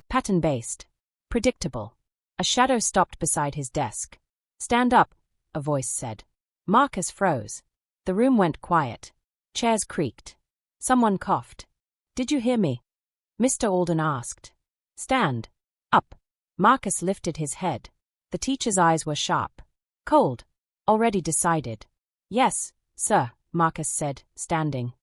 Pattern-based. Predictable. A shadow stopped beside his desk. "Stand up," a voice said. Marcus froze. The room went quiet. Chairs creaked. Someone coughed. "Did you hear me?" Mr. Alden asked. "Stand up." Marcus lifted his head. The teacher's eyes were sharp. "Cold. Already decided." "Yes, sir," Marcus said, standing.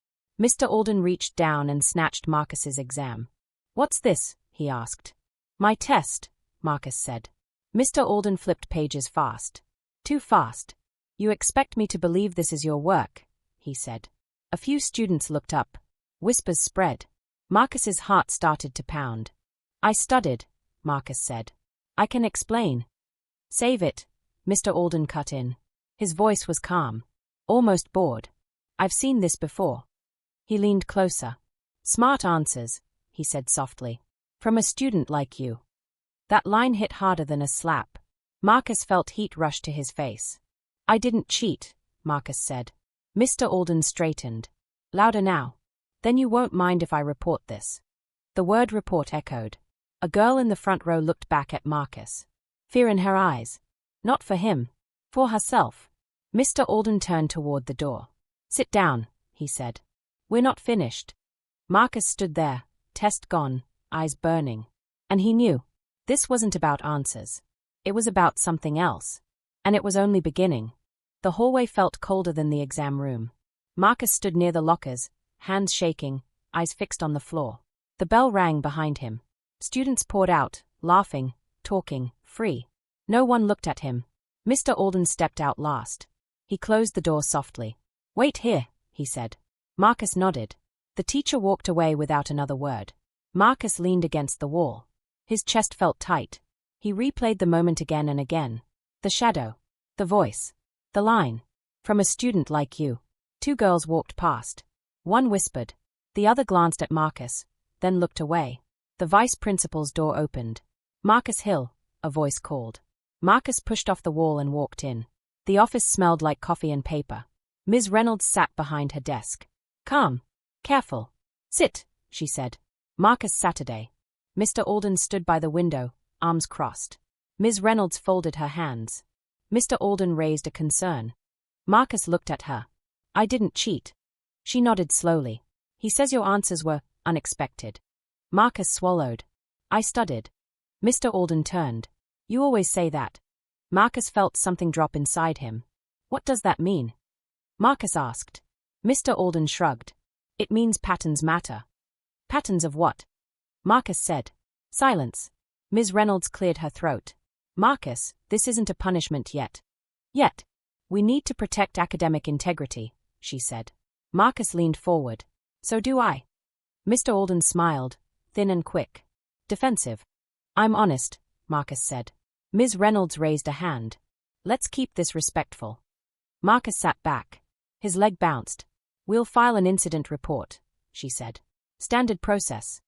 Mr. Alden reached down and snatched Marcus's exam. "What's this?" he asked. "My test," Marcus said. Mr. Alden flipped pages fast. "Too fast. You expect me to believe this is your work," he said. A few students looked up. Whispers spread. Marcus's heart started to pound. "I studied," Marcus said. "I can explain." "Save it," Mr. Alden cut in. His voice was calm, almost bored. "I've seen this before." He leaned closer. "Smart answers," he said softly. "From a student like you." That line hit harder than a slap. Marcus felt heat rush to his face. "I didn't cheat," Marcus said. Mr. Alden straightened. "Louder now. Then you won't mind if I report this." The word report echoed. A girl in the front row looked back at Marcus. Fear in her eyes. Not for him. For herself. Mr. Alden turned toward the door. "Sit down," he said. "We're not finished." Marcus stood there, test gone, eyes burning. And he knew. This wasn't about answers. It was about something else. And it was only beginning. The hallway felt colder than the exam room. Marcus stood near the lockers, hands shaking, eyes fixed on the floor. The bell rang behind him. Students poured out, laughing, talking, free. No one looked at him. Mr. Alden stepped out last. He closed the door softly. "Wait here," he said. Marcus nodded. The teacher walked away without another word. Marcus leaned against the wall. His chest felt tight. He replayed the moment again and again. The shadow. The voice. The line. "From a student like you." Two girls walked past. One whispered. The other glanced at Marcus, then looked away. The vice principal's door opened. "Marcus Hill," a voice called. Marcus pushed off the wall and walked in. The office smelled like coffee and paper. Ms. Reynolds sat behind her desk. "Calm. Careful. Sit," she said. Marcus Saturday. Mr. Alden stood by the window, arms crossed. Ms. Reynolds folded her hands. Mr. Alden raised a concern. Marcus looked at her. "I didn't cheat." She nodded slowly. "He says your answers were unexpected." Marcus swallowed. "I studied." Mr. Alden turned. "You always say that." Marcus felt something drop inside him. "What does that mean?" Marcus asked. Mr. Alden shrugged. "It means patterns matter." "Patterns of what?" Marcus said. Silence. Ms. Reynolds cleared her throat. "Marcus, this isn't a punishment yet." "Yet. We need to protect academic integrity," she said. Marcus leaned forward. "So do I." Mr. Alden smiled, thin and quick. Defensive. "I'm honest," Marcus said. Ms. Reynolds raised a hand. "Let's keep this respectful." Marcus sat back. His leg bounced. "We'll file an incident report," she said. "Standard process."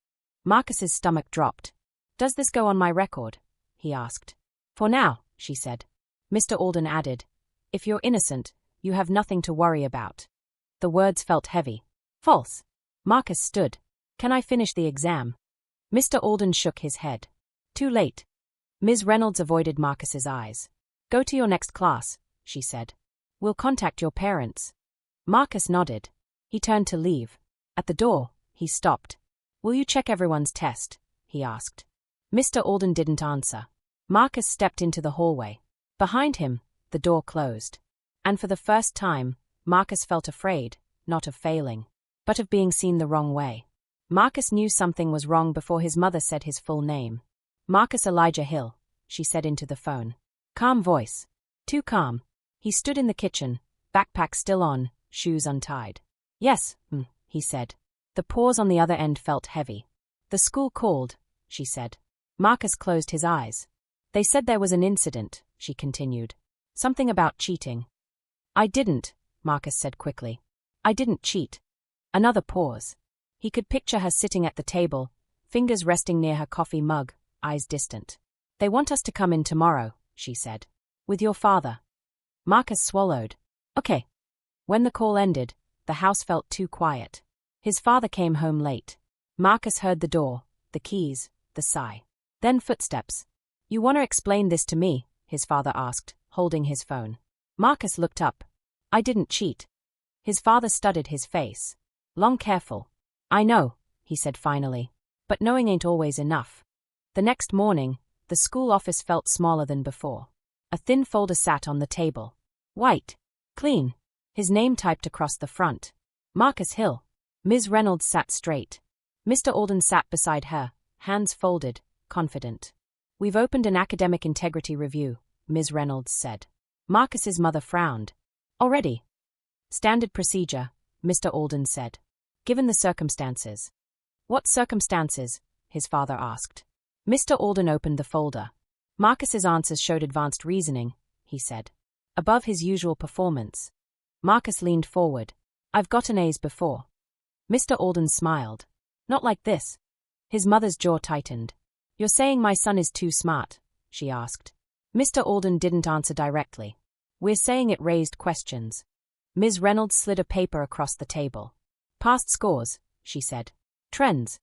Marcus's stomach dropped. "Does this go on my record?" he asked. "For now," she said. Mr. Alden added, "If you're innocent, you have nothing to worry about." The words felt heavy. False. Marcus stood. "Can I finish the exam?" Mr. Alden shook his head. "Too late." Ms. Reynolds avoided Marcus's eyes. "Go to your next class," she said. "We'll contact your parents." Marcus nodded. He turned to leave. At the door, he stopped. "Will you check everyone's test?" he asked. Mr. Alden didn't answer. Marcus stepped into the hallway. Behind him, the door closed. And for the first time, Marcus felt afraid, not of failing, but of being seen the wrong way. Marcus knew something was wrong before his mother said his full name. "Marcus Elijah Hill," she said into the phone. Calm voice. Too calm. He stood in the kitchen, backpack still on, shoes untied. "Yes, he said. The pause on the other end felt heavy. "The school called," she said. Marcus closed his eyes. "They said there was an incident," she continued. "Something about cheating." "I didn't," Marcus said quickly. "I didn't cheat." Another pause. He could picture her sitting at the table, fingers resting near her coffee mug, eyes distant. They want us to come in tomorrow, she said. With your father. Marcus swallowed. Okay. When the call ended, the house felt too quiet. His father came home late. Marcus heard the door, the keys, the sigh. Then footsteps. You want to explain this to me? His father asked, holding his phone. Marcus looked up. I didn't cheat. His father studied his face. Long careful. I know, he said finally. But knowing ain't always enough. The next morning, the school office felt smaller than before. A thin folder sat on the table. White. Clean. His name typed across the front. Marcus Hill. Ms. Reynolds sat straight. Mr. Alden sat beside her, hands folded, confident. We've opened an academic integrity review, Ms. Reynolds said. Marcus's mother frowned. Already? Standard procedure, Mr. Alden said. Given the circumstances. What circumstances? His father asked. Mr. Alden opened the folder. Marcus's answers showed advanced reasoning, he said. Above his usual performance. Marcus leaned forward. I've gotten A's before. Mr. Alden smiled. Not like this. His mother's jaw tightened. You're saying my son is too smart, she asked. Mr. Alden didn't answer directly. We're saying it raised questions. Ms. Reynolds slid a paper across the table. Past scores, she said. Trends.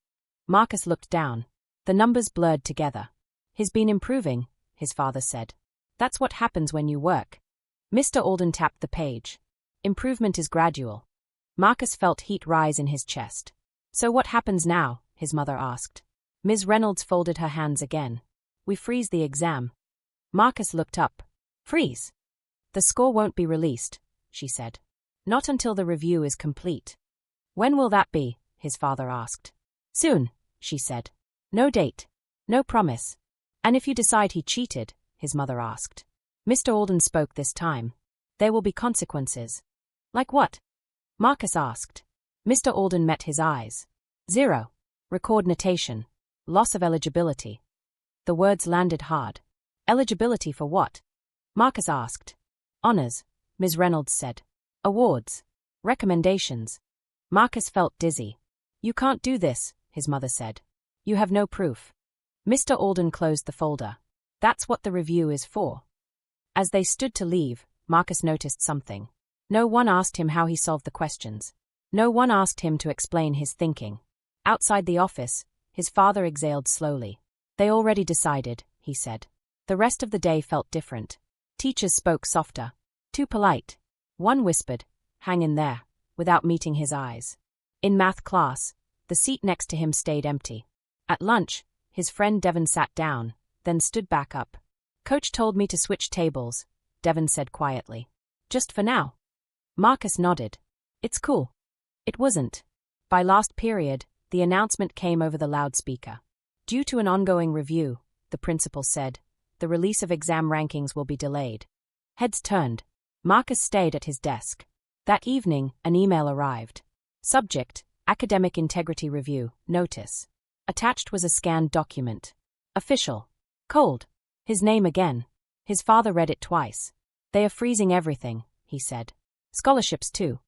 Marcus looked down. The numbers blurred together. He's been improving, his father said. That's what happens when you work. Mr. Alden tapped the page. Improvement is gradual. Marcus felt heat rise in his chest. So what happens now? His mother asked. Ms. Reynolds folded her hands again. We freeze the exam. Marcus looked up. Freeze? The score won't be released, she said. Not until the review is complete. When will that be? His father asked. Soon, she said. No date. No promise. And if you decide he cheated? His mother asked. Mr. Alden spoke this time. There will be consequences. Like what? Marcus asked. Mr. Alden met his eyes. 0. Record notation. Loss of eligibility. The words landed hard. Eligibility for what? Marcus asked. Honors, Ms. Reynolds said. Awards. Recommendations. Marcus felt dizzy. You can't do this, his mother said. You have no proof. Mr. Alden closed the folder. That's what the review is for. As they stood to leave, Marcus noticed something. No one asked him how he solved the questions. No one asked him to explain his thinking. Outside the office, his father exhaled slowly. They already decided, he said. The rest of the day felt different. Teachers spoke softer. Too polite. One whispered, hang in there, without meeting his eyes. In math class, the seat next to him stayed empty. At lunch, his friend Devon sat down, then stood back up. Coach told me to switch tables, Devon said quietly. Just for now. Marcus nodded. It's cool. It wasn't. By last period, the announcement came over the loudspeaker. Due to an ongoing review, the principal said, the release of exam rankings will be delayed. Heads turned. Marcus stayed at his desk. That evening, an email arrived. Subject, Academic Integrity Review, Notice. Attached was a scanned document. Official. Cold. His name again. His father read it twice. They are freezing everything, he said. Scholarships too.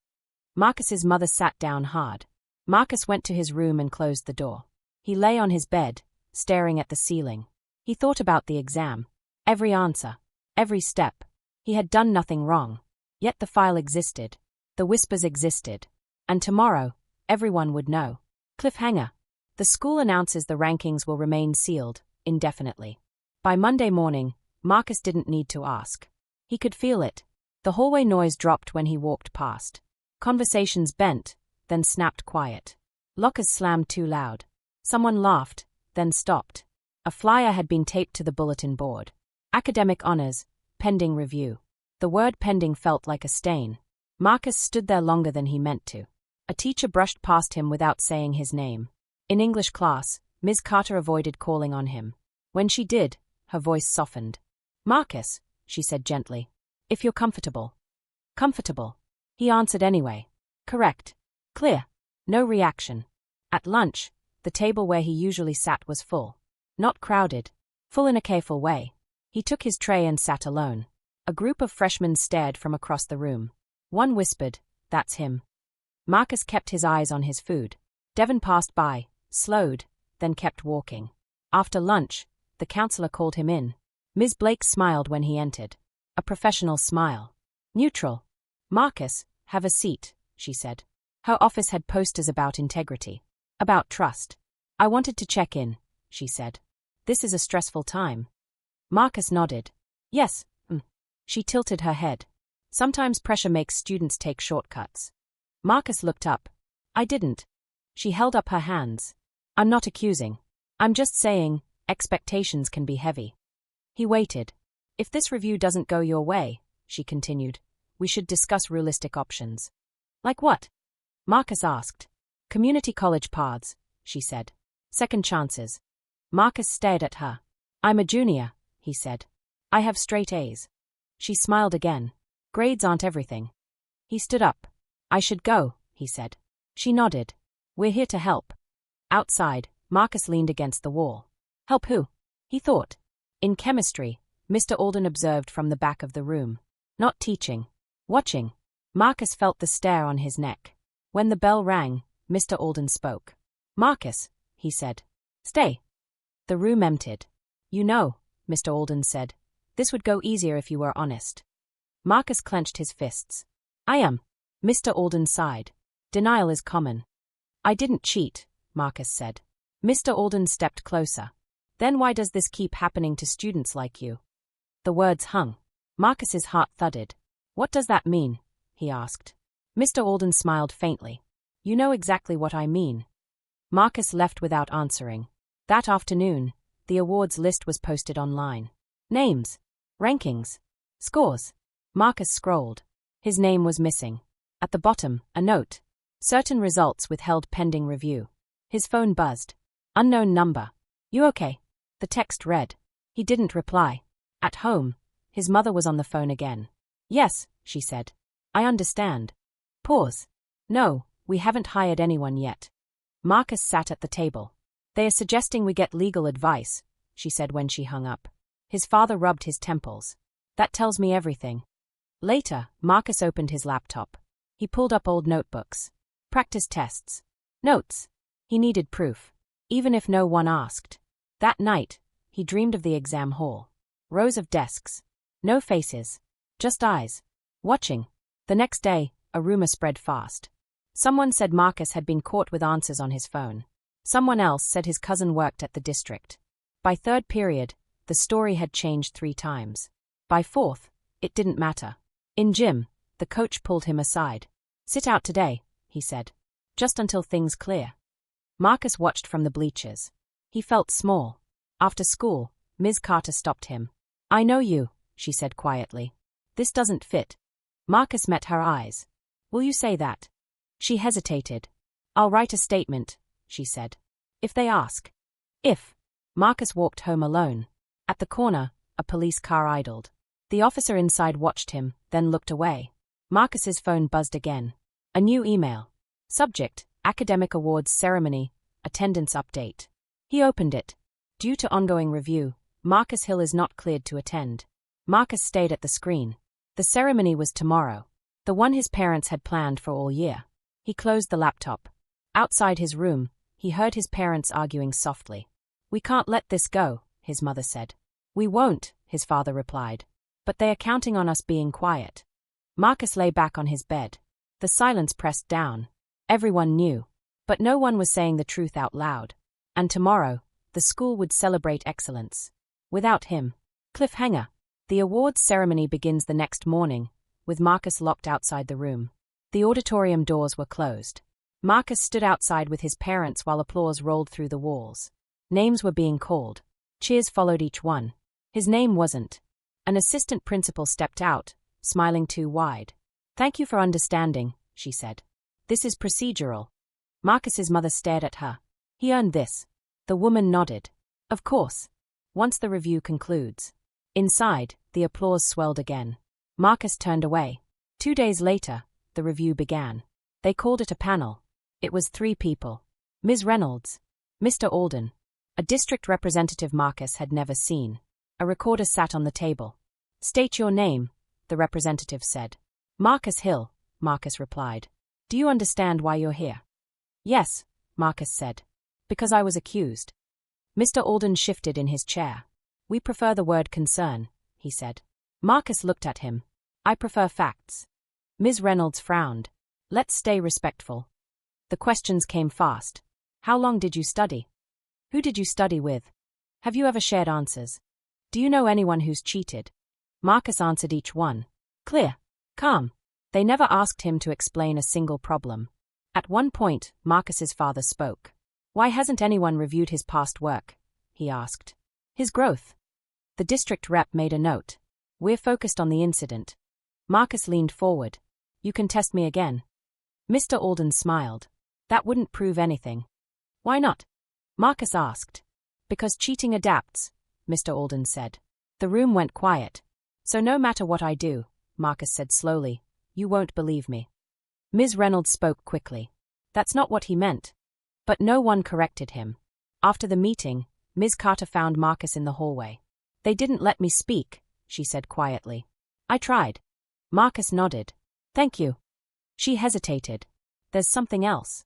Marcus's mother sat down hard. Marcus went to his room and closed the door. He lay on his bed, staring at the ceiling. He thought about the exam. Every answer. Every step. He had done nothing wrong. Yet the file existed. The whispers existed. And tomorrow, everyone would know. Cliffhanger. The school announces the rankings will remain sealed, indefinitely. By Monday morning, Marcus didn't need to ask. He could feel it. The hallway noise dropped when he walked past. Conversations bent, then snapped quiet. Lockers slammed too loud. Someone laughed, then stopped. A flyer had been taped to the bulletin board. Academic honors, pending review. The word pending felt like a stain. Marcus stood there longer than he meant to. A teacher brushed past him without saying his name. In English class, Ms. Carter avoided calling on him. When she did, her voice softened. Marcus, she said gently. If you're comfortable. Comfortable. He answered anyway. Correct. Clear. No reaction. At lunch, the table where he usually sat was full. Not crowded. Full in a careful way. He took his tray and sat alone. A group of freshmen stared from across the room. One whispered, that's him. Marcus kept his eyes on his food. Devon passed by, slowed, then kept walking. After lunch, the counselor called him in. Ms. Blake smiled when he entered. A professional smile. Neutral. "Marcus, have a seat," she said. Her office had posters about integrity. About trust. "I wanted to check in," she said. "This is a stressful time." Marcus nodded. "Yes." She tilted her head. "Sometimes pressure makes students take shortcuts." Marcus looked up. "I didn't." She held up her hands. "I'm not accusing. I'm just saying, expectations can be heavy." He waited. "If this review doesn't go your way," she continued, "we should discuss realistic options." "Like what?" Marcus asked. "Community college paths," she said. "Second chances." Marcus stared at her. "I'm a junior," he said. "I have straight A's." She smiled again. "Grades aren't everything." He stood up. "I should go," he said. She nodded. "We're here to help." Outside, Marcus leaned against the wall. "Help who?" he thought. In chemistry, Mr. Alden observed from the back of the room. "Not teaching. Watching." Marcus felt the stare on his neck. When the bell rang, Mr. Alden spoke. "Marcus," he said. "Stay." The room emptied. "You know," Mr. Alden said, "this would go easier if you were honest." Marcus clenched his fists. "I am." Mr. Alden sighed. "Denial is common." "I didn't cheat," Marcus said. Mr. Alden stepped closer. "Then why does this keep happening to students like you?" The words hung. Marcus's heart thudded. "What does that mean?" he asked. Mr. Alden smiled faintly. "You know exactly what I mean." Marcus left without answering. That afternoon, the awards list was posted online. Names. Rankings. Scores. Marcus scrolled. His name was missing. At the bottom, a note. Certain results withheld pending review. His phone buzzed. Unknown number. "You okay?" The text read. He didn't reply. At home, his mother was on the phone again. "Yes," she said. "I understand." Pause. "No, we haven't hired anyone yet." Marcus sat at the table. "They are suggesting we get legal advice," she said when she hung up. His father rubbed his temples. "That tells me everything." Later, Marcus opened his laptop. He pulled up old notebooks. Practice tests. Notes. He needed proof. Even if no one asked. That night, he dreamed of the exam hall. Rows of desks. No faces. Just eyes. Watching. The next day, a rumor spread fast. Someone said Marcus had been caught with answers on his phone. Someone else said his cousin worked at the district. By third period, the story had changed 3 times. By fourth, it didn't matter. In gym, the coach pulled him aside. "Sit out today," he said. "Just until things clear." Marcus watched from the bleachers. He felt small. After school, Ms. Carter stopped him. "I know you," she said quietly. "This doesn't fit." Marcus met her eyes. "Will you say that?" She hesitated. "I'll write a statement," she said. "If they ask." "If." Marcus walked home alone. At the corner, a police car idled. The officer inside watched him, then looked away. Marcus's phone buzzed again. A new email. Subject, Academic Awards Ceremony, Attendance Update. He opened it. Due to ongoing review, Marcus Hill is not cleared to attend. Marcus stayed at the screen. The ceremony was tomorrow. The one his parents had planned for all year. He closed the laptop. Outside his room, he heard his parents arguing softly. "We can't let this go," his mother said. "We won't," his father replied. "But they are counting on us being quiet." Marcus lay back on his bed. The silence pressed down. Everyone knew. But no one was saying the truth out loud. And tomorrow, the school would celebrate excellence. Without him. Cliffhanger. The awards ceremony begins the next morning, with Marcus locked outside the room. The auditorium doors were closed. Marcus stood outside with his parents while applause rolled through the walls. Names were being called. Cheers followed each one. His name wasn't. An assistant principal stepped out, smiling too wide. "Thank you for understanding," she said. "This is procedural." Marcus's mother stared at her. "He earned this." The woman nodded. "Of course. Once the review concludes." Inside, the applause swelled again. Marcus turned away. 2 days later, the review began. They called it a panel. It was 3 people. Ms. Reynolds. Mr. Alden. A district representative Marcus had never seen. A recorder sat on the table. "State your name," the representative said. "Marcus Hill," Marcus replied. "Do you understand why you're here?" "Yes," Marcus said. Because I was accused. Mr. Alden shifted in his chair. We prefer the word concern, he said. Marcus looked at him. I prefer facts. Ms. Reynolds frowned. Let's stay respectful. The questions came fast. How long did you study? Who did you study with? Have you ever shared answers? Do you know anyone who's cheated? Marcus answered each one. Clear. Calm. They never asked him to explain a single problem. At one point, Marcus's father spoke. Why hasn't anyone reviewed his past work? He asked. His growth. The district rep made a note. We're focused on the incident. Marcus leaned forward. You can test me again. Mr. Alden smiled. That wouldn't prove anything. Why not? Marcus asked. Because cheating adapts, Mr. Alden said. The room went quiet. So no matter what I do, Marcus said slowly, you won't believe me. Ms. Reynolds spoke quickly. That's not what he meant. But no one corrected him. After the meeting, Ms. Carter found Marcus in the hallway. They didn't let me speak, she said quietly. I tried. Marcus nodded. Thank you. She hesitated. There's something else.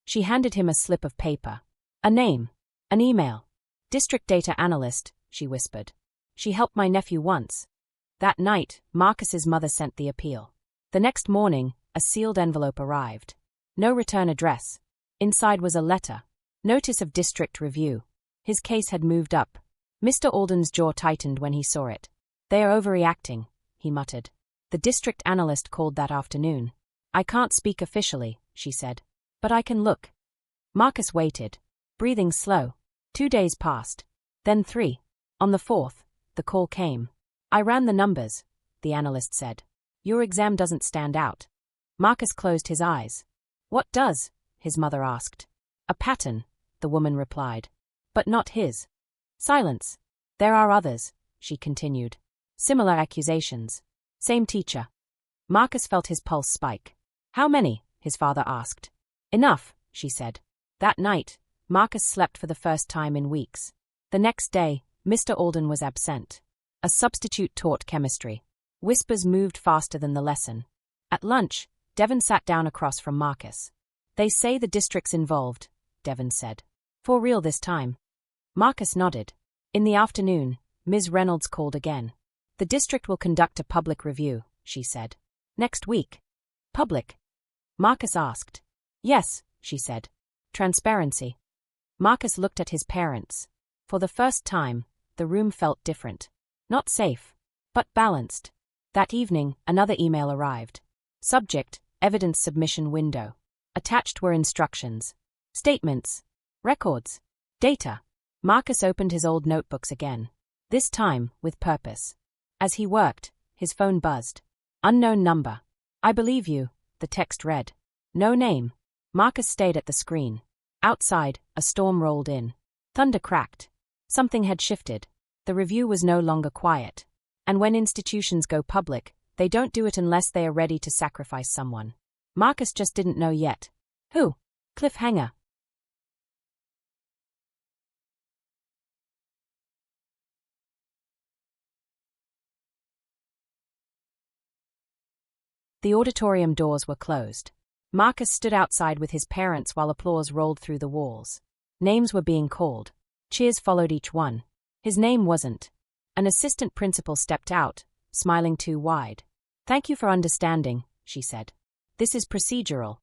She handed him a slip of paper. A name. An email. District data analyst, she whispered. She helped my nephew once. That night, Marcus's mother sent the appeal. The next morning, a sealed envelope arrived. No return address. Inside was a letter. Notice of district review. His case had moved up. Mr. Alden's jaw tightened when he saw it. They are overreacting, he muttered. The district analyst called that afternoon. I can't speak officially, she said. But I can look. Marcus waited, breathing slow. 2 days passed. Then 3. On the 4th, the call came. I ran the numbers, the analyst said. Your exam doesn't stand out. Marcus closed his eyes. What does? His mother asked. A pattern, the woman replied. But not his. Silence. There are others, she continued. Similar accusations. Same teacher. Marcus felt his pulse spike. How many? His father asked. Enough, she said. That night, Marcus slept for the first time in weeks. The next day, Mr. Alden was absent. A substitute taught chemistry. Whispers moved faster than the lesson. At lunch, Devon sat down across from Marcus. They say the district's involved, Devon said. For real this time. Marcus nodded. In the afternoon, Ms. Reynolds called again. The district will conduct a public review, she said. Next week. Public? Marcus asked. Yes, she said. Transparency. Marcus looked at his parents. For the first time, the room felt different. Not safe, but balanced. That evening, another email arrived. Subject, evidence submission window. Attached were instructions. Statements. Records. Data. Marcus opened his old notebooks again. This time, with purpose. As he worked, his phone buzzed. Unknown number. I believe you, the text read. No name. Marcus stayed at the screen. Outside, a storm rolled in. Thunder cracked. Something had shifted. The review was no longer quiet. And when institutions go public, they don't do it unless they are ready to sacrifice someone. Marcus just didn't know yet. Who? Cliffhanger. The auditorium doors were closed. Marcus stood outside with his parents while applause rolled through the walls. Names were being called. Cheers followed each one. His name wasn't. An assistant principal stepped out, smiling too wide. Thank you for understanding, she said. This is procedural.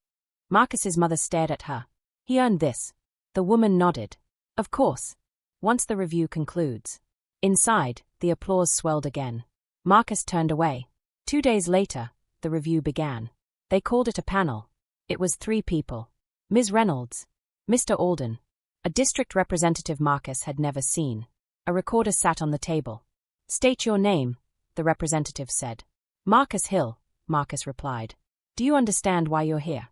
Marcus's mother stared at her. He earned this. The woman nodded. Of course. Once the review concludes. Inside, the applause swelled again. Marcus turned away. 2 days later, the review began. They called it a panel. It was 3 people. Ms. Reynolds. Mr. Alden. A district representative Marcus had never seen. A recorder sat on the table. State your name, the representative said. Marcus Hill, Marcus replied. Do you understand why you're here?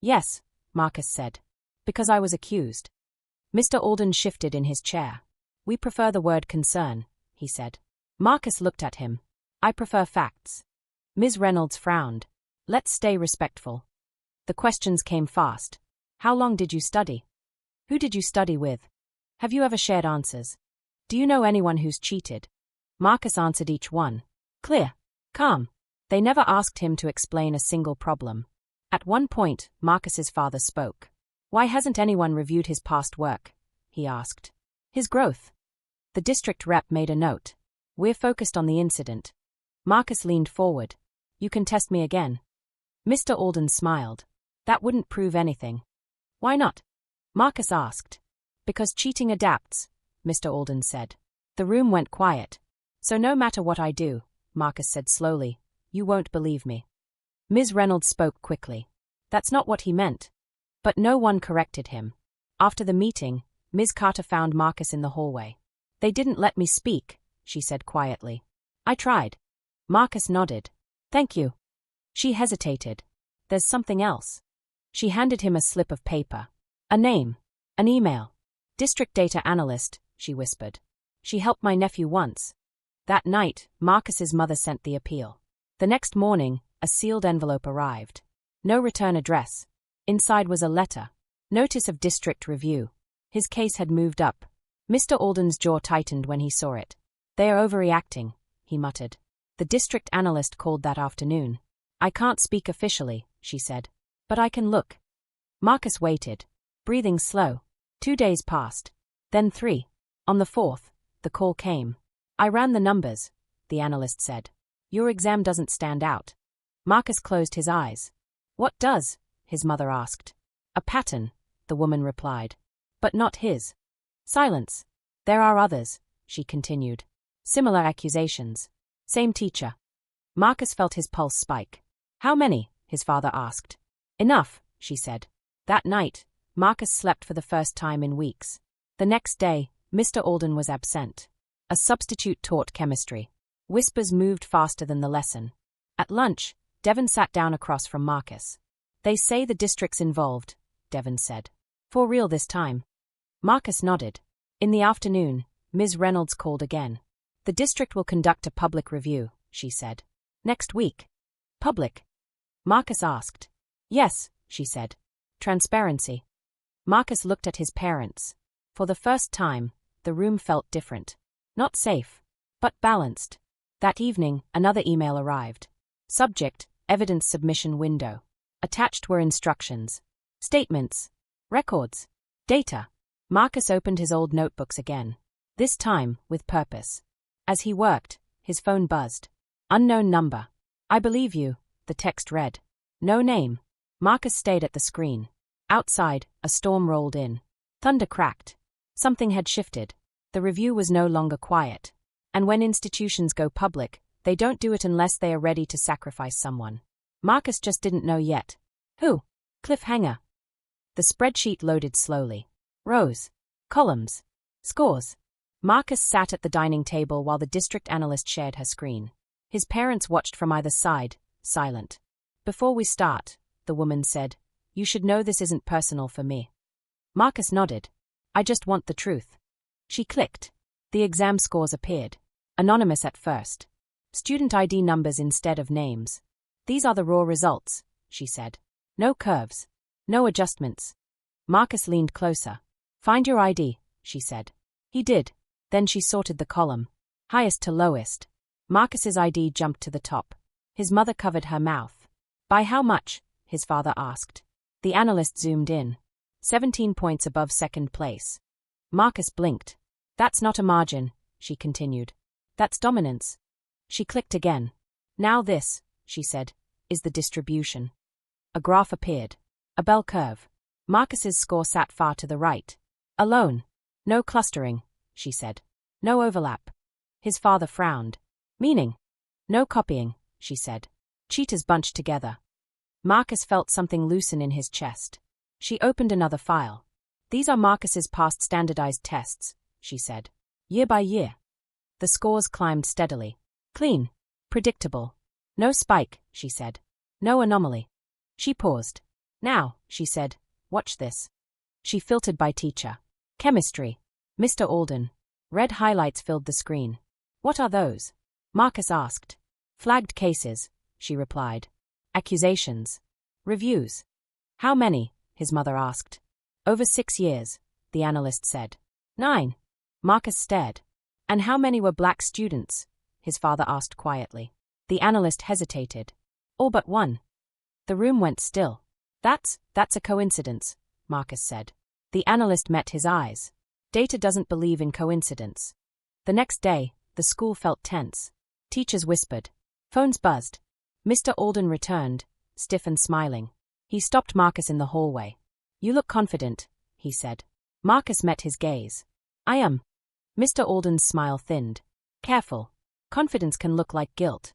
Yes, Marcus said. Because I was accused. Mr. Alden shifted in his chair. We prefer the word concern, he said. Marcus looked at him. I prefer facts. Ms. Reynolds frowned. Let's stay respectful. The questions came fast. How long did you study? Who did you study with? Have you ever shared answers? Do you know anyone who's cheated? Marcus answered each one. Clear. Calm. They never asked him to explain a single problem. At one point, Marcus's father spoke. Why hasn't anyone reviewed his past work? He asked. His growth. The district rep made a note. We're focused on the incident. Marcus leaned forward. You can test me again. Mr. Alden smiled. That wouldn't prove anything. Why not? Marcus asked. Because cheating adapts, Mr. Alden said. The room went quiet. So no matter what I do, Marcus said slowly, you won't believe me. Ms. Reynolds spoke quickly. That's not what he meant. But no one corrected him. After the meeting, Ms. Carter found Marcus in the hallway. They didn't let me speak, she said quietly. I tried. Marcus nodded. Thank you. She hesitated. There's something else. She handed him a slip of paper. A name. An email. District data analyst, she whispered. She helped my nephew once. That night, Marcus's mother sent the appeal. The next morning, a sealed envelope arrived. No return address. Inside was a letter. Notice of district review. His case had moved up. Mr. Alden's jaw tightened when he saw it. They are overreacting, he muttered. The district analyst called that afternoon. I can't speak officially, she said. But I can look. Marcus waited, breathing slow. 2 days passed. Then 3. On the 4th, the call came. I ran the numbers, the analyst said. Your exam doesn't stand out. Marcus closed his eyes. What does? His mother asked. A pattern, the woman replied. But not his. Silence. There are others, she continued. Similar accusations. Same teacher. Marcus felt his pulse spike. How many? His father asked. Enough, she said. That night, Marcus slept for the first time in weeks. The next day, Mr. Alden was absent. A substitute taught chemistry. Whispers moved faster than the lesson. At lunch, Devon sat down across from Marcus. They say the district's involved, Devon said. For real this time. Marcus nodded. In the afternoon, Ms. Reynolds called again. The district will conduct a public review, she said. Next week. Public? Marcus asked. Yes, she said. Transparency. Marcus looked at his parents. For the first time, the room felt different. Not safe, but balanced. That evening, another email arrived. Subject, evidence submission window. Attached were instructions. Statements. Records. Data. Marcus opened his old notebooks again. This time, with purpose. As he worked, his phone buzzed. Unknown number. I believe you, the text read. No name. Marcus stayed at the screen. Outside, a storm rolled in. Thunder cracked. Something had shifted. The review was no longer quiet. And when institutions go public, they don't do it unless they are ready to sacrifice someone. Marcus just didn't know yet. Who? Cliffhanger. The spreadsheet loaded slowly. Rows. Columns. Scores. Marcus sat at the dining table while the district analyst shared her screen. His parents watched from either side, silent. Before we start, the woman said, you should know this isn't personal for me. Marcus nodded. I just want the truth. She clicked. The exam scores appeared. Anonymous at first. Student ID numbers instead of names. These are the raw results, she said. No curves. No adjustments. Marcus leaned closer. Find your ID, she said. He did. Then she sorted the column. Highest to lowest. Marcus's ID jumped to the top. His mother covered her mouth. By how much? His father asked. The analyst zoomed in. 17 points above second place. Marcus blinked. That's not a margin, she continued. That's dominance. She clicked again. Now this, she said, is the distribution. A graph appeared. A bell curve. Marcus's score sat far to the right. Alone. No clustering, she said. No overlap. His father frowned. Meaning? No copying, she said. Cheaters bunched together. Marcus felt something loosen in his chest. She opened another file. These are Marcus's past standardized tests, she said. Year by year. The scores climbed steadily. Clean. Predictable. No spike, she said. No anomaly. She paused. Now, she said, watch this. She filtered by teacher. Chemistry. Mr. Alden. Red highlights filled the screen. What are those? Marcus asked. Flagged cases, she replied. Accusations. Reviews. How many? His mother asked. Over 6 years, the analyst said. 9. Marcus stared. And how many were black students? His father asked quietly. The analyst hesitated. All but 1. The room went still. That's a coincidence, Marcus said. The analyst met his eyes. Data doesn't believe in coincidence. The next day, the school felt tense. Teachers whispered. Phones buzzed. Mr. Alden returned, stiff and smiling. He stopped Marcus in the hallway. You look confident, he said. Marcus met his gaze. I am. Mr. Alden's smile thinned. Careful. Confidence can look like guilt.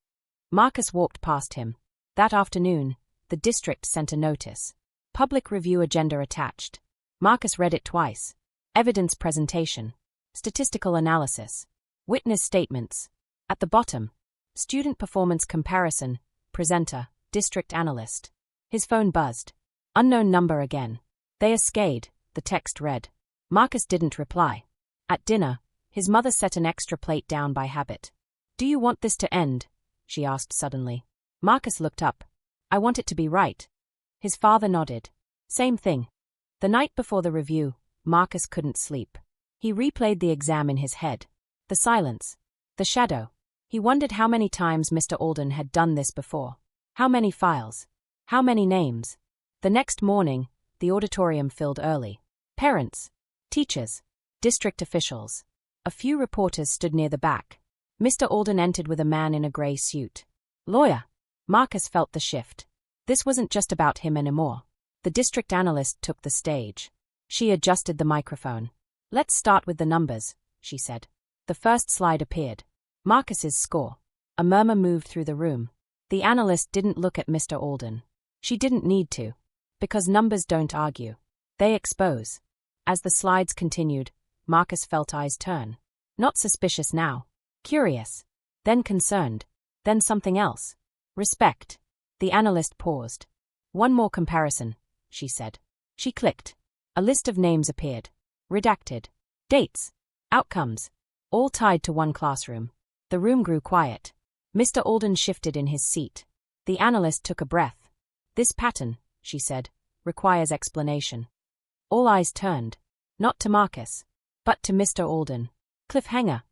Marcus walked past him. That afternoon, the district sent a notice. Public review agenda attached. Marcus read it twice. Evidence presentation. Statistical analysis. Witness statements. At the bottom, student performance comparison, presenter, district analyst. His phone buzzed. Unknown number again. They are scade, the text read. Marcus didn't reply. At dinner, his mother set an extra plate down by habit. Do you want this to end? She asked suddenly. Marcus looked up. I want it to be right. His father nodded. Same thing. The night before the review, Marcus couldn't sleep. He replayed the exam in his head. The silence. The shadow. He wondered how many times Mr. Alden had done this before. How many files? How many names? The next morning, the auditorium filled early. Parents, teachers, district officials. A few reporters stood near the back. Mr. Alden entered with a man in a grey suit. Lawyer. Marcus felt the shift. This wasn't just about him anymore. The district analyst took the stage. She adjusted the microphone. Let's start with the numbers, she said. The first slide appeared. Marcus's score. A murmur moved through the room. The analyst didn't look at Mr. Alden. She didn't need to. Because numbers don't argue. They expose. As the slides continued, Marcus felt eyes turn. Not suspicious now. Curious. Then concerned. Then something else. Respect. The analyst paused. One more comparison, she said. She clicked. A list of names appeared. Redacted. Dates. Outcomes. All tied to one classroom. The room grew quiet. Mr. Alden shifted in his seat. The analyst took a breath. This pattern, she said, requires explanation. All eyes turned. Not to Marcus, but to Mr. Alden. Cliffhanger.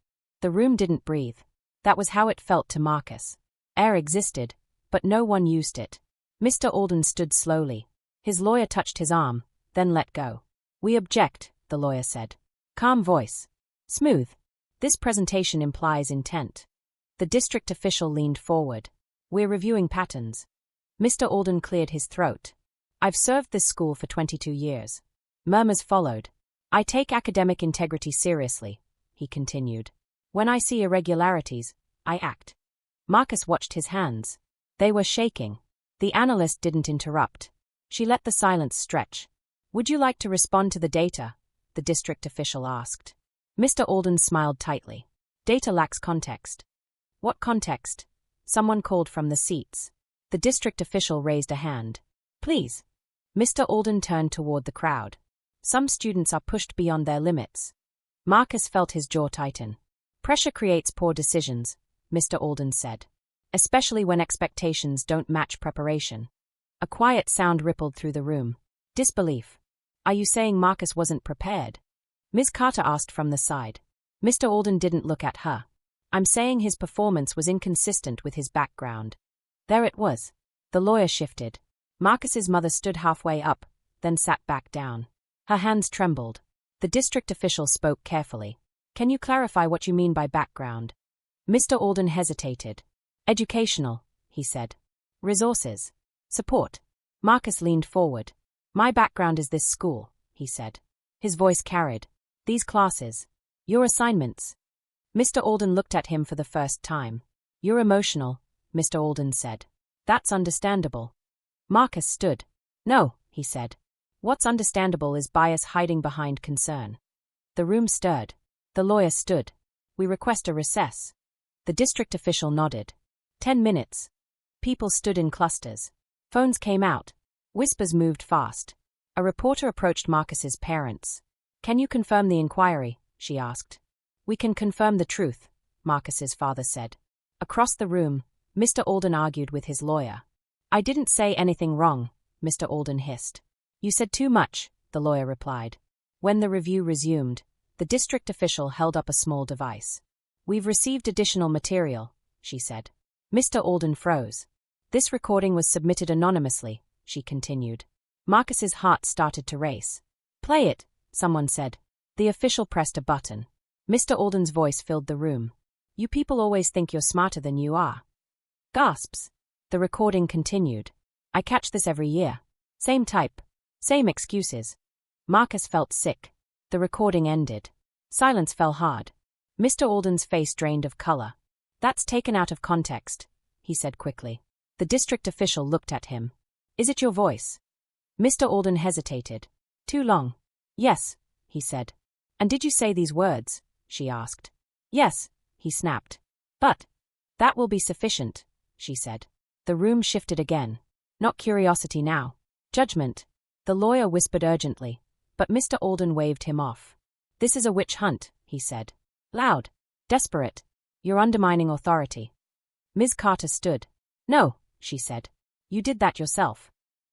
The room didn't breathe. That was how it felt to Marcus. Air existed, but no one used it. Mr. Alden stood slowly. His lawyer touched his arm, then let go. We object, the lawyer said. Calm voice. Smooth. This presentation implies intent. The district official leaned forward. We're reviewing patterns. Mr. Alden cleared his throat. I've served this school for 22 years. Murmurs followed. I take academic integrity seriously, he continued. When I see irregularities, I act. Marcus watched his hands. They were shaking. The analyst didn't interrupt. She let the silence stretch. Would you like to respond to the data? The district official asked. Mr. Alden smiled tightly. Data lacks context. What context? Someone called from the seats. The district official raised a hand. Please. Mr. Alden turned toward the crowd. Some students are pushed beyond their limits. Marcus felt his jaw tighten. Pressure creates poor decisions, Mr. Alden said. Especially when expectations don't match preparation. A quiet sound rippled through the room. Disbelief. Are you saying Marcus wasn't prepared? Ms. Carter asked from the side. Mr. Alden didn't look at her. I'm saying his performance was inconsistent with his background. There it was. The lawyer shifted. Marcus's mother stood halfway up, then sat back down. Her hands trembled. The district official spoke carefully. Can you clarify what you mean by background? Mr. Alden hesitated. Educational, he said. Resources. Support. Marcus leaned forward. My background is this school, he said. His voice carried. These classes. Your assignments. Mr. Alden looked at him for the first time. You're emotional, Mr. Alden said. That's understandable. Marcus stood. No, he said. What's understandable is bias hiding behind concern. The room stirred. The lawyer stood. We request a recess. The district official nodded. 10 minutes. People stood in clusters. Phones came out. Whispers moved fast. A reporter approached Marcus's parents. Can you confirm the inquiry? She asked. We can confirm the truth, Marcus's father said. Across the room, Mr. Alden argued with his lawyer. I didn't say anything wrong, Mr. Alden hissed. You said too much, the lawyer replied. When the review resumed, the district official held up a small device. We've received additional material, she said. Mr. Alden froze. This recording was submitted anonymously, she continued. Marcus's heart started to race. "Play it," someone said. The official pressed a button. Mr. Alden's voice filled the room. "You people always think you're smarter than you are." Gasps. The recording continued. "I catch this every year. Same type. Same excuses." Marcus felt sick. The recording ended. Silence fell hard. Mr. Alden's face drained of color. "That's taken out of context," he said quickly. The district official looked at him. "Is it your voice?" Mr. Alden hesitated. "Too long." "Yes," he said. "And did you say these words?" she asked. "Yes," he snapped. "But that will be sufficient," she said. The room shifted again. Not curiosity now. Judgment. The lawyer whispered urgently, but Mr. Alden waved him off. "This is a witch hunt," he said. Loud. Desperate. "You're undermining authority." Ms. Carter stood. "No," she said. "You did that yourself."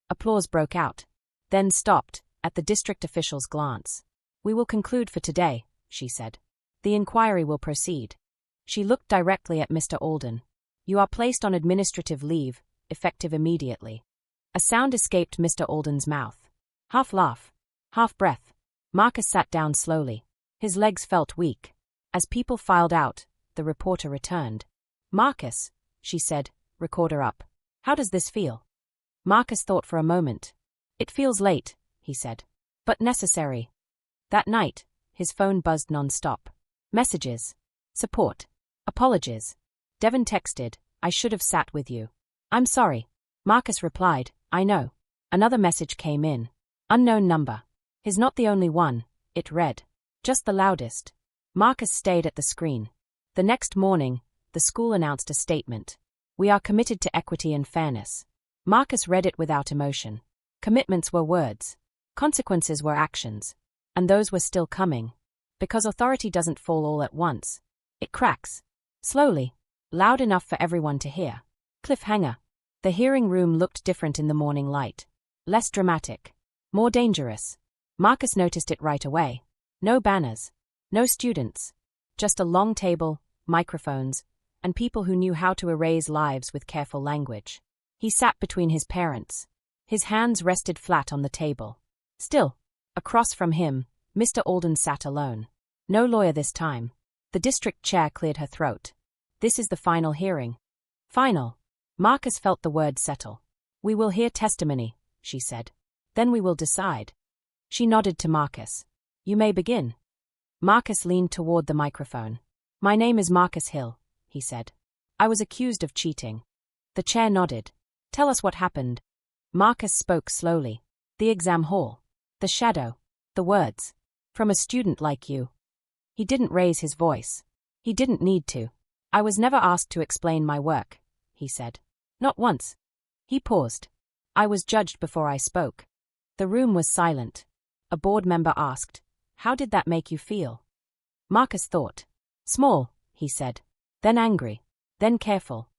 Applause broke out. Then stopped, at the district official's glance. "We will conclude for today," she said. "The inquiry will proceed." She looked directly at Mr. Alden. "You are placed on administrative leave, effective immediately." A sound escaped Mr. Alden's mouth. Half laugh. Half breath. Marcus sat down slowly. His legs felt weak. As people filed out, the reporter returned. "Marcus," she said, recorder up. "How does this feel?" Marcus thought for a moment. "It feels late," he said. "But necessary." That night, his phone buzzed non-stop. Messages. Support. Apologies. Devon texted, "I should have sat with you." "I'm sorry." Marcus replied, "I know." Another message came in. Unknown number. His not the only one, it read. Just the loudest. Marcus stayed at the screen. The next morning, the school announced a statement. "We are committed to equity and fairness." Marcus read it without emotion. Commitments were words. Consequences were actions. And those were still coming. Because authority doesn't fall all at once. It cracks. Slowly. Loud enough for everyone to hear. Cliffhanger. The hearing room looked different in the morning light. Less dramatic. More dangerous. Marcus noticed it right away. No banners. No students. Just a long table, microphones, and people who knew how to erase lives with careful language. He sat between his parents. His hands rested flat on the table. Still, across from him, Mr. Alden sat alone. No lawyer this time. The district chair cleared her throat. "This is the final hearing." Final. Marcus felt the word settle. "We will hear testimony," she said. "Then we will decide." She nodded to Marcus. "You may begin." Marcus leaned toward the microphone. "My name is Marcus Hill," he said. "I was accused of cheating." The chair nodded. "Tell us what happened." Marcus spoke slowly. "The exam hall. The shadow. The words. From a student like you." He didn't raise his voice. He didn't need to. "I was never asked to explain my work," he said. "Not once." He paused. "I was judged before I spoke." The room was silent. A board member asked, "How did that make you feel?" Marcus thought. "Small," he said. Then angry. Then careful.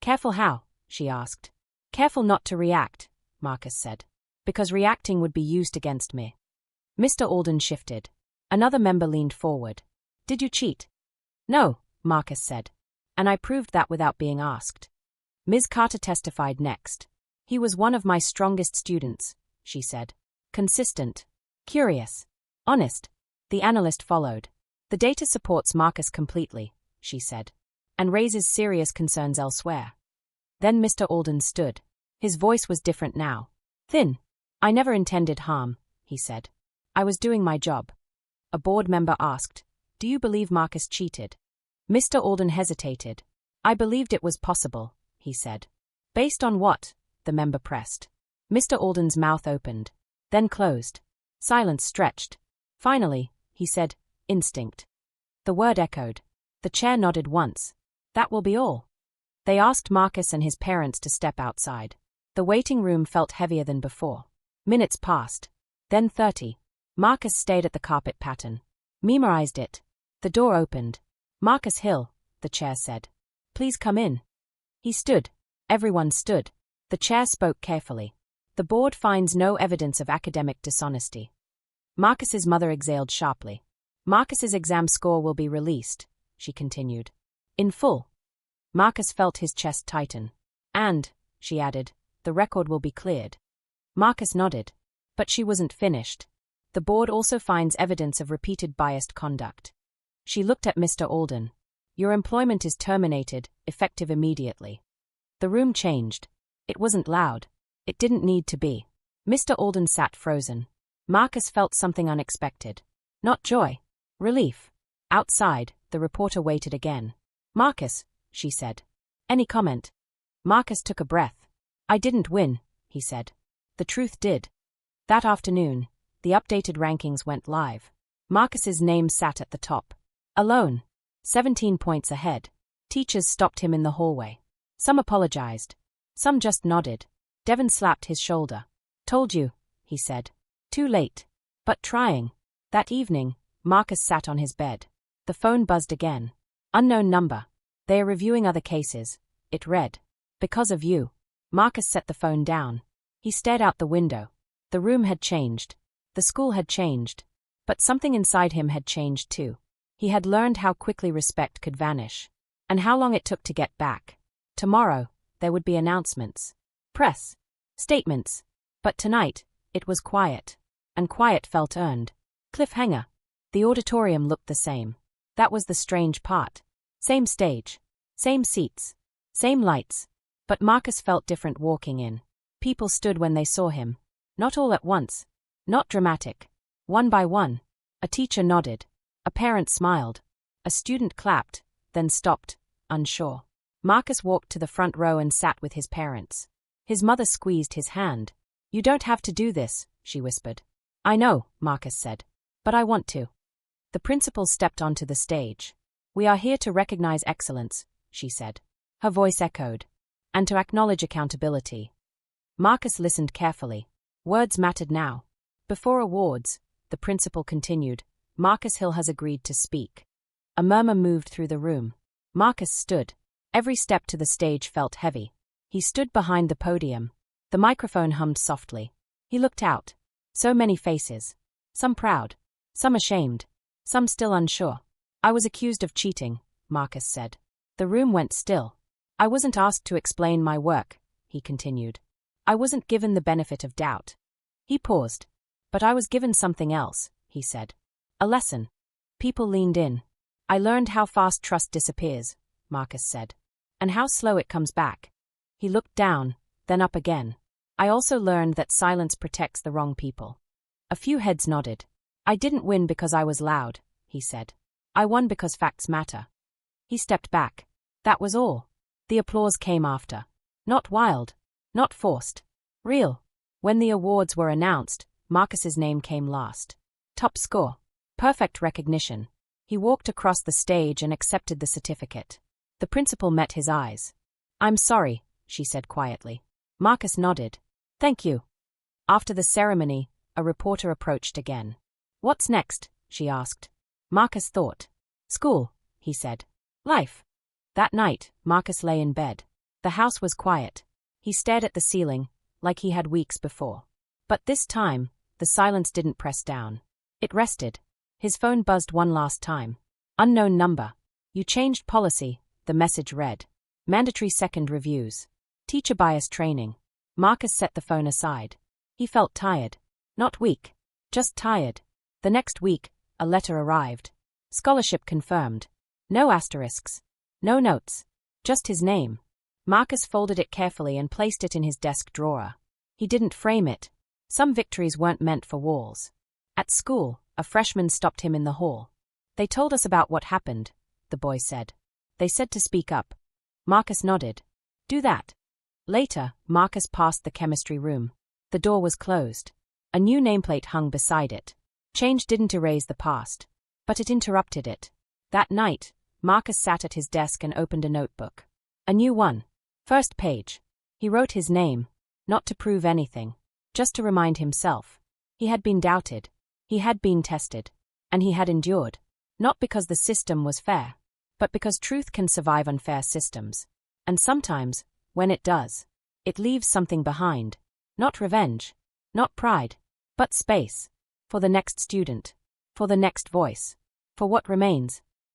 "Careful how?" she asked. "Careful not to react," Marcus said. "Because reacting would be used against me." Mr. Alden shifted. Another member leaned forward. "Did you cheat?" "No," Marcus said. "And I proved that without being asked." Ms. Carter testified next. "He was one of my strongest students," she said. "Consistent. Curious. Honest." The analyst followed. "The data supports Marcus completely," she said. "And raises serious concerns elsewhere." Then Mr. Alden stood. His voice was different now. Thin. "I never intended harm," he said. "I was doing my job." A board member asked, "Do you believe Marcus cheated?" Mr. Alden hesitated. "I believed it was possible," he said. "Based on what?" the member pressed. Mr. Alden's mouth opened. Then closed. Silence stretched. Finally, he said, "Instinct." The word echoed. The chair nodded once. "That will be all." They asked Marcus and his parents to step outside. The waiting room felt heavier than before. Minutes passed. Then 30. Marcus stayed at the carpet pattern. Memorized it. The door opened. "Marcus Hill," the chair said. "Please come in." He stood. Everyone stood. The chair spoke carefully. "The board finds no evidence of academic dishonesty." Marcus's mother exhaled sharply. "Marcus's exam score will be released," she continued. "In full." Marcus felt his chest tighten. "And," she added, "the record will be cleared." Marcus nodded. But she wasn't finished. The board also finds evidence of repeated biased conduct. She looked at Mr. Alden. Your employment is terminated, effective immediately. The room changed. It wasn't loud. It didn't need to be. Mr. Alden sat frozen. Marcus felt something unexpected. Not joy. Relief. Outside, the reporter waited again. Marcus, she said. Any comment? Marcus took a breath. I didn't win, he said. The truth did. That afternoon, the updated rankings went live. Marcus's name sat at the top. Alone. 17 points ahead. Teachers stopped him in the hallway. Some apologized. Some just nodded. Devon slapped his shoulder. Told you, he said. Too late. But trying. That evening, Marcus sat on his bed. The phone buzzed again. Unknown number. They are reviewing other cases. It read. Because of you. Marcus set the phone down. He stared out the window. The room had changed. The school had changed. But something inside him had changed too. He had learned how quickly respect could vanish. And how long it took to get back. Tomorrow, there would be announcements. Press. Statements. But tonight, it was quiet. And quiet felt earned. Cliffhanger. The auditorium looked the same. That was the strange part. Same stage. Same seats. Same lights. But Marcus felt different walking in. People stood when they saw him. Not all at once. Not dramatic. One by one. A teacher nodded. A parent smiled. A student clapped, then stopped, unsure. Marcus walked to the front row and sat with his parents. His mother squeezed his hand. You don't have to do this, she whispered. I know, Marcus said. But I want to. The principal stepped onto the stage. We are here to recognize excellence, she said. Her voice echoed. And to acknowledge accountability. Marcus listened carefully. Words mattered now. Before awards, the principal continued, Marcus Hill has agreed to speak. A murmur moved through the room. Marcus stood. Every step to the stage felt heavy. He stood behind the podium. The microphone hummed softly. He looked out. So many faces. Some proud. Some ashamed. Some still unsure. I was accused of cheating, Marcus said. The room went still. I wasn't asked to explain my work, he continued. I wasn't given the benefit of doubt. He paused. But I was given something else, he said. A lesson. People leaned in. I learned how fast trust disappears, Marcus said. And how slow it comes back. He looked down, then up again. I also learned that silence protects the wrong people. A few heads nodded. I didn't win because I was loud, he said. I won because facts matter. He stepped back. That was all. The applause came after. Not wild. Not forced. Real. When the awards were announced, Marcus's name came last. Top score. Perfect recognition. He walked across the stage and accepted the certificate. The principal met his eyes. I'm sorry, she said quietly. Marcus nodded. Thank you. After the ceremony, a reporter approached again. What's next? She asked. Marcus thought. School, he said. Life. That night, Marcus lay in bed. The house was quiet. He stared at the ceiling, like he had weeks before. But this time, the silence didn't press down. It rested. His phone buzzed one last time. Unknown number. You changed policy, the message read. Mandatory second reviews. Teacher bias training. Marcus set the phone aside. He felt tired. Not weak. Just tired. The next week, a letter arrived. Scholarship confirmed. No asterisks. No notes. Just his name. Marcus folded it carefully and placed it in his desk drawer. He didn't frame it. Some victories weren't meant for walls. At school, a freshman stopped him in the hall. They told us about what happened, the boy said. They said to speak up. Marcus nodded. Do that. Later, Marcus passed the chemistry room. The door was closed. A new nameplate hung beside it. Change didn't erase the past, but it interrupted it. That night, Marcus sat at his desk and opened a notebook. A new one. First page. He wrote his name, not to prove anything, just to remind himself. He had been doubted. He had been tested. And he had endured. Not because the system was fair, but because truth can survive unfair systems. And sometimes, when it does, it leaves something behind. Not revenge. Not pride. But space. For the next student. For the next voice. For what remains.